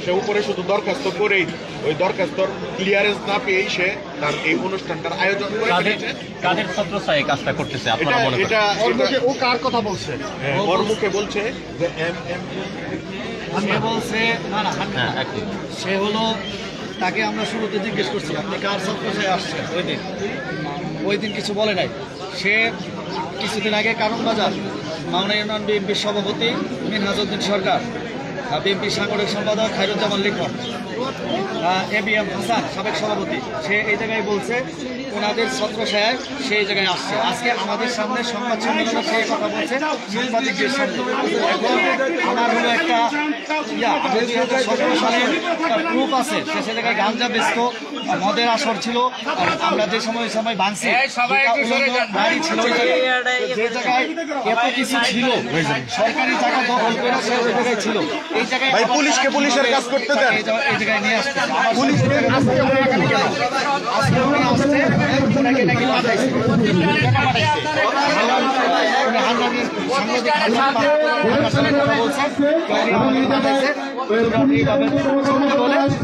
সে উপরে শুধু দরখাস্ত করেই ওই দরখাস্তর ক্লিয়ারেন্স না পেয়েই সে তার এই অনুষ্ঠানটার আয়োজন করে কাদের ছত্রছায়া এই কাজটা করতেছে আপনারা মনে করেন? ও কার কথা বলছে? ওর মুখে বলছে যে সে বলছে না সে হলো তাকে আমরা শুরুতে জিজ্ঞেস করছি আপনি কার ছত্রছায়ায় আসছেন ওই দিন কিছু বলে নাই। সে কিছুদিন আগে কারণবাজার মাওনা ইউনিয়ন বিএনপির সভাপতি মিনহাজউদ্দিন সরকার, বিএনপি সাংগঠনিক সম্পাদক খায়রুজ্জামান লিখন, এবিএম হাসান সাবেক সভাপতি, সে এই জায়গায় বলছে ওনাদের ছত্রছায়ায় সে এই জায়গায় আসছে। আজকে আমাদের সামনে সংবাদ সম্মেলনে সেই কথা বলছে সাংবাদিকদের সামনে। এখন আমার হলো একটা 2017 সালের প্রুফ আছে সে জায়গায় গাঞ্জা বেচত, মদের আসর ছিল, আমরা যে সময় ভাঙছি গাড়ি ছিল, যে জায়গায় এত কিছু ছিল সরকারি জায়গা দখল করে সে ওই জায়গায় ছিল। এই জায়গায় পুলিশকে পুলিশের কাজ করতে দেন, এই জায়গায় নিয়ে আসছে পুলিশকে আজকে আসছে ওনাকে নাকি পাঠাইছে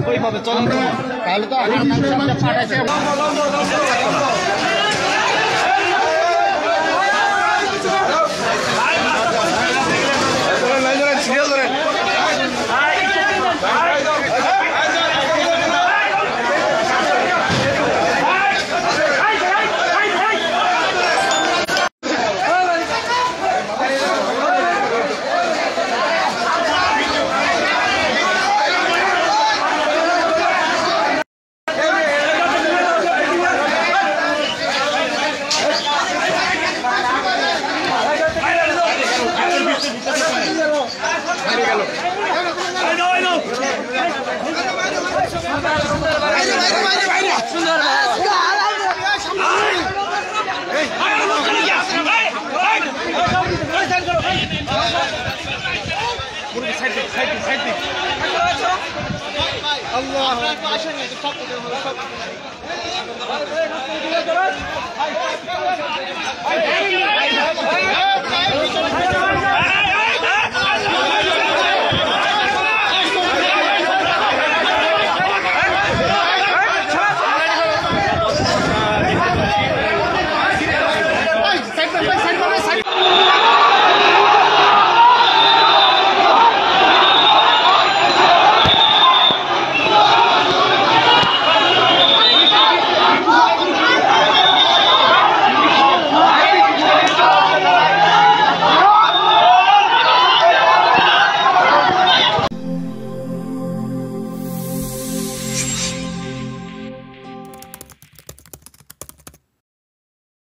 ওইভাবে চলন তাহলে তো পাঠাইছে। আল্লাহ